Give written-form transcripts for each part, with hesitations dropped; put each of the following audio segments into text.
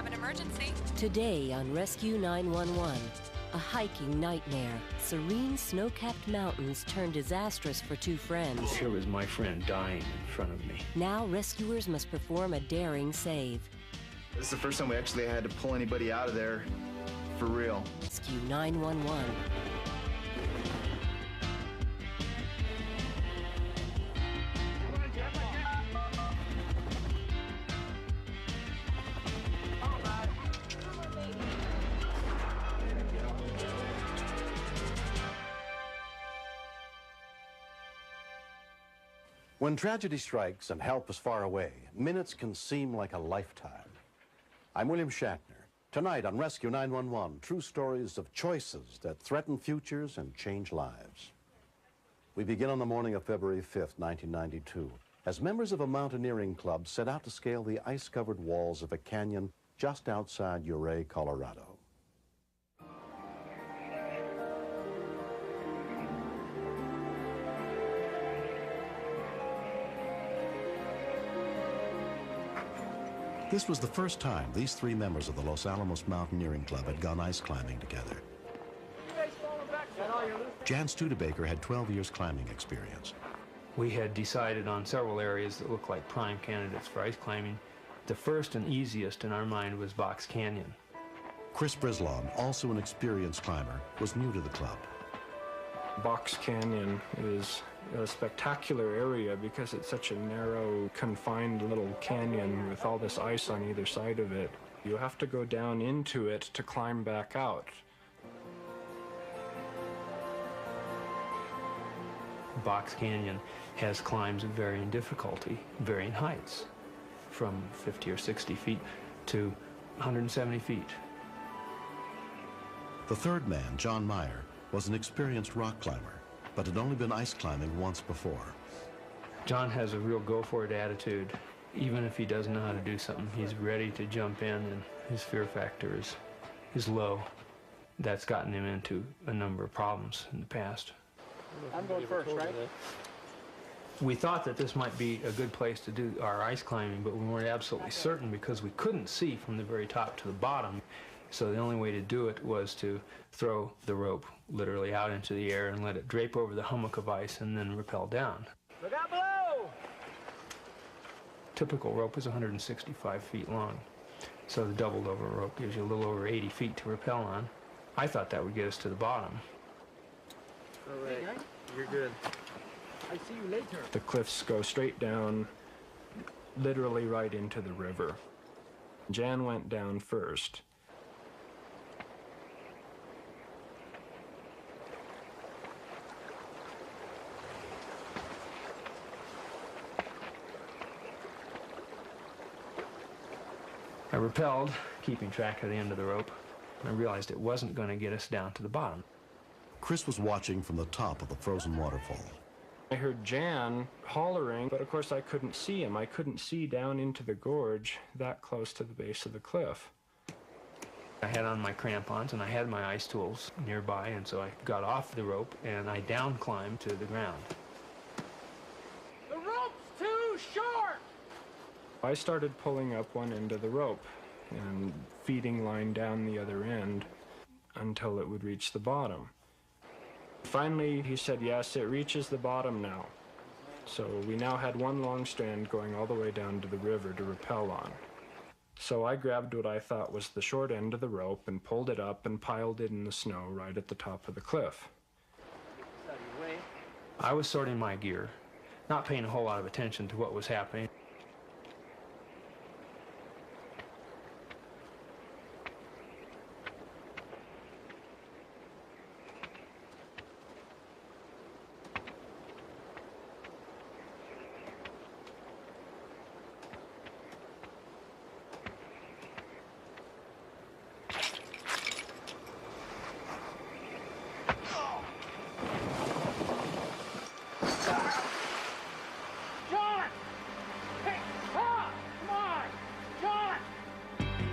have an emergency. Today on Rescue 911, a hiking nightmare. Serene snow-capped mountains turn disastrous for two friends. Here was my friend dying in front of me. Now rescuers must perform a daring save. This is the first time we actually had to pull anybody out of there for real. Rescue 911. When tragedy strikes and help is far away, minutes can seem like a lifetime. I'm William Shatner. Tonight on Rescue 911, true stories of choices that threaten futures and change lives. We begin on the morning of February 5th, 1992, as members of a mountaineering club set out to scale the ice-covered walls of a canyon just outside Ouray, Colorado. This was the first time these three members of the Los Alamos Mountaineering Club had gone ice climbing together. Jan Studebaker had 12 years climbing experience. We had decided on several areas that looked like prime candidates for ice climbing. The first and easiest in our mind was Box Canyon. Chris Brislon, also an experienced climber, was new to the club. Box Canyon is a spectacular area because it's such a narrow, confined little canyon with all this ice on either side of it. You have to go down into it to climb back out. Box Canyon has climbs of varying difficulty, varying heights, from 50 or 60 feet to 170 feet. The third man, John Meyer, was an experienced rock climber, but had only been ice climbing once before. John has a real go-for-it attitude. Even if he doesn't know how to do something, he's ready to jump in, and his fear factor is low. That's gotten him into a number of problems in the past. I'm going first, right? We thought that this might be a good place to do our ice climbing, but we weren't absolutely certain because we couldn't see from the very top to the bottom. So the only way to do it was to throw the rope literally out into the air and let it drape over the hummock of ice and then rappel down. Look out below! Typical rope is 165 feet long. So the doubled over rope gives you a little over 80 feet to rappel on. I thought that would get us to the bottom. All right, you're good. I see you later. The cliffs go straight down, literally right into the river. Jan went down first. I rappelled, keeping track of the end of the rope. I realized it wasn't going to get us down to the bottom. Chris was watching from the top of the frozen waterfall. I heard Jan hollering, but of course I couldn't see him. I couldn't see down into the gorge that close to the base of the cliff. I had on my crampons and I had my ice tools nearby, and so I got off the rope and I down climbed to the ground. The rope's too short! I started pulling up one end of the rope and feeding line down the other end until it would reach the bottom. Finally, he said, yes, it reaches the bottom now. So we now had one long strand going all the way down to the river to rappel on. So I grabbed what I thought was the short end of the rope and pulled it up and piled it in the snow right at the top of the cliff. I was sorting my gear, not paying a whole lot of attention to what was happening.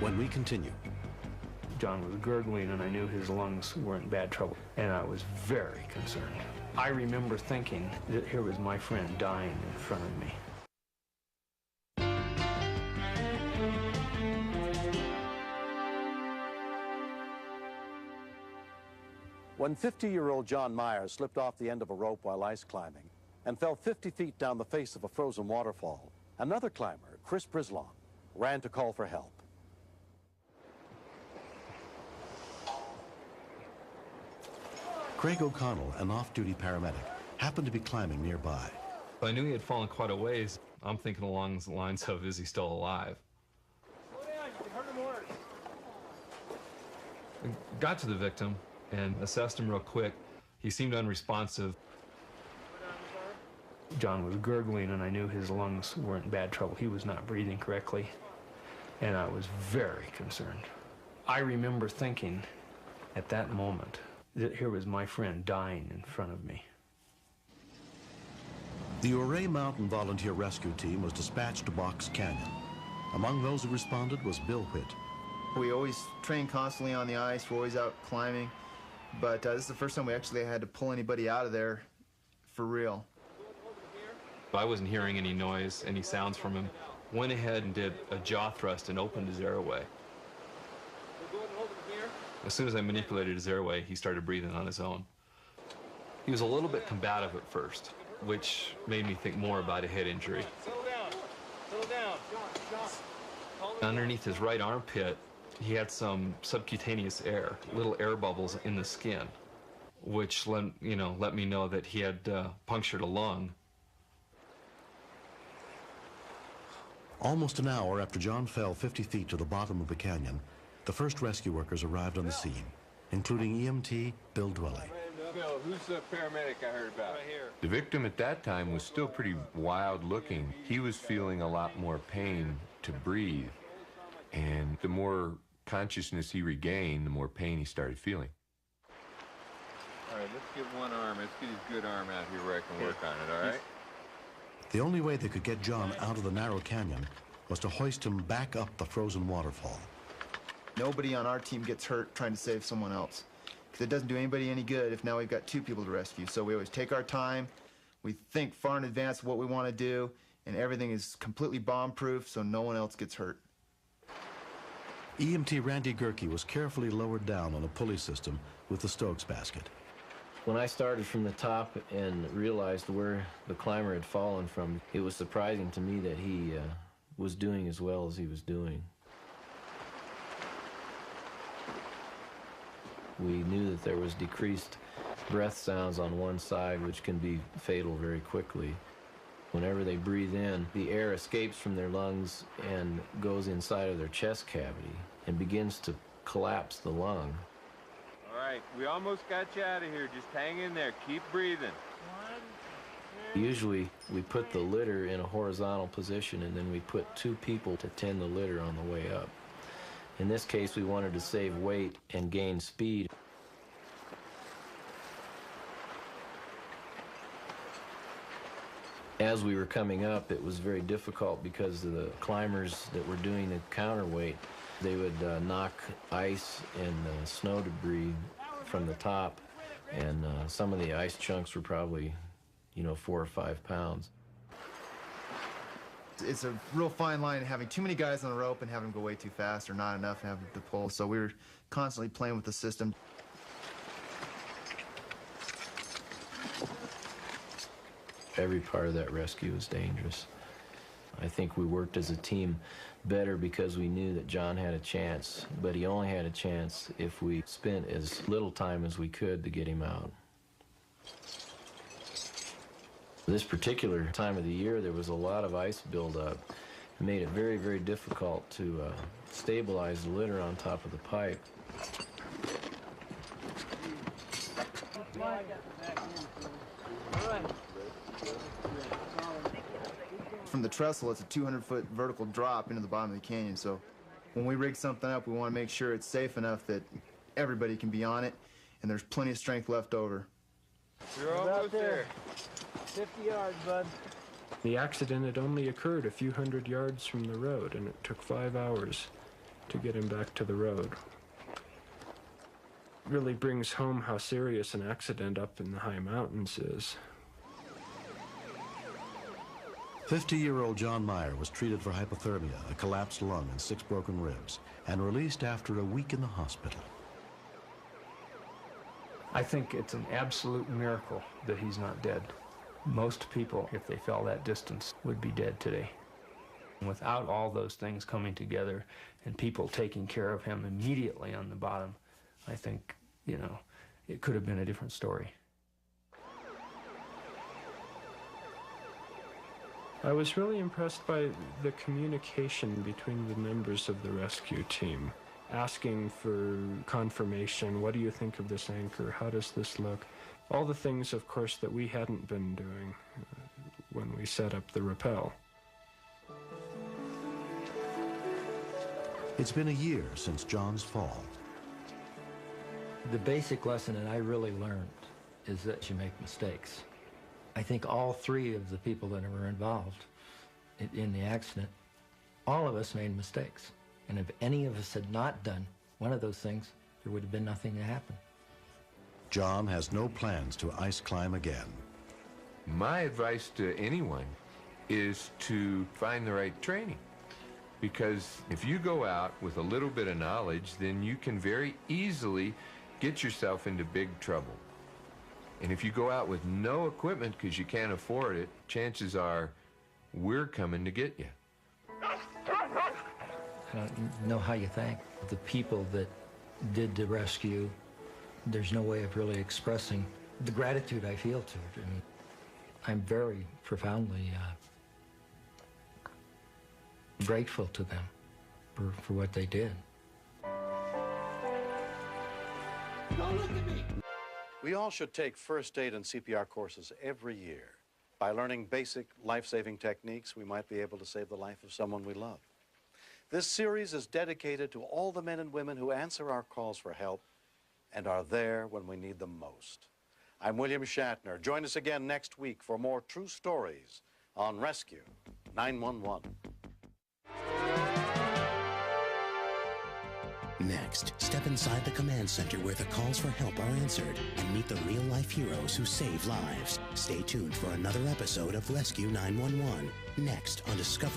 When we continue. John was gurgling, and I knew his lungs were in bad trouble, and I was very concerned. I remember thinking that here was my friend dying in front of me. When 50-year-old John Myers slipped off the end of a rope while ice climbing and fell 50 feet down the face of a frozen waterfall, another climber, Chris Brislong, ran to call for help. Craig O'Connell, an off-duty paramedic, happened to be climbing nearby. I knew he had fallen quite a ways. I'm thinking along the lines of, is he still alive? Slow down, you can hurt him worse. I got to the victim and assessed him real quick. He seemed unresponsive. John was gurgling, and I knew his lungs were in bad trouble. He was not breathing correctly, and I was very concerned. I remember thinking at that moment that here was my friend dying in front of me. The Ouray Mountain Volunteer Rescue Team was dispatched to Box Canyon. Among those who responded was Bill Whitt. We always train constantly on the ice. We're always out climbing. But this is the first time we actually had to pull anybody out of there for real. I wasn't hearing any noise, any sounds from him. Went ahead and did a jaw thrust and opened his airway. As soon as I manipulated his airway, he started breathing on his own. He was a little bit combative at first, which made me think more about a head injury. Settle down. Settle down. John. Underneath his right armpit, he had some subcutaneous air, little air bubbles in the skin, which let me know that he had punctured a lung. Almost an hour after John fell 50 feet to the bottom of the canyon, the first rescue workers arrived on the scene, including EMT Bill Dwelly. Bill, who's the paramedic I heard about? Right here. The victim at that time was still pretty wild looking. He was feeling a lot more pain to breathe. And the more consciousness he regained, the more pain he started feeling. All right, let's get one arm. Let's get his good arm out here where I can work on it, all right? The only way they could get John out of the narrow canyon was to hoist him back up the frozen waterfall. Nobody on our team gets hurt trying to save someone else. Because it doesn't do anybody any good if now we've got two people to rescue. So we always take our time. We think far in advance of what we want to do. And everything is completely bomb-proof so no one else gets hurt. EMT Randy Gerke was carefully lowered down on a pulley system with the Stokes basket. When I started from the top and realized where the climber had fallen from, it was surprising to me that he was doing as well as he was doing. We knew that there was decreased breath sounds on one side, which can be fatal very quickly. Whenever they breathe in, the air escapes from their lungs and goes inside of their chest cavity and begins to collapse the lung. All right, we almost got you out of here. Just hang in there. Keep breathing. Usually, we put the litter in a horizontal position, and then we put two people to tend the litter on the way up. In this case, we wanted to save weight and gain speed. As we were coming up, it was very difficult because of the climbers that were doing the counterweight. They would knock ice and snow debris from the top, and some of the ice chunks were probably, 4 or 5 pounds. It's a real fine line having too many guys on the rope and having them go way too fast or not enough and having to pull. So we were constantly playing with the system. Every part of that rescue was dangerous. I think we worked as a team better because we knew that John had a chance, but he only had a chance if we spent as little time as we could to get him out. This particular time of the year, there was a lot of ice buildup. It made it very, very difficult to stabilize the litter on top of the pipe. From the trestle, it's a 200-foot vertical drop into the bottom of the canyon. So when we rig something up, we want to make sure it's safe enough that everybody can be on it and there's plenty of strength left over. You're almost there. 50 yards, bud. The accident had only occurred a few hundred yards from the road, and it took 5 hours to get him back to the road. It really brings home how serious an accident up in the high mountains is. 50-year-old John Meyer was treated for hypothermia, a collapsed lung, and 6 broken ribs, and released after a week in the hospital. I think it's an absolute miracle that he's not dead. Most people, if they fell that distance, would be dead today. Without all those things coming together and people taking care of him immediately on the bottom, I think, you know, it could have been a different story. I was really impressed by the communication between the members of the rescue team, asking for confirmation. What do you think of this anchor? How does this look? All the things, of course, that we hadn't been doing when we set up the rappel. It's been a year since John's fall. The basic lesson that I really learned is that you make mistakes. I think all three of the people that were involved in the accident, all of us made mistakes. And if any of us had not done one of those things, there would have been nothing to happen. John has no plans to ice climb again. My advice to anyone is to find the right training. Because if you go out with a little bit of knowledge, then you can very easily get yourself into big trouble. And if you go out with no equipment because you can't afford it, chances are we're coming to get you. I don't know how you thank the people that did the rescue. There's no way of really expressing the gratitude I feel to it. I mean, I'm very profoundly grateful to them for what they did. Don't look at me! We all should take first aid and CPR courses every year. By learning basic life-saving techniques, we might be able to save the life of someone we love. This series is dedicated to all the men and women who answer our calls for help and are there when we need them most. I'm William Shatner. Join us again next week for more true stories on Rescue 911. Next, step inside the command center where the calls for help are answered and meet the real-life heroes who save lives. Stay tuned for another episode of Rescue 911, next on Discovery.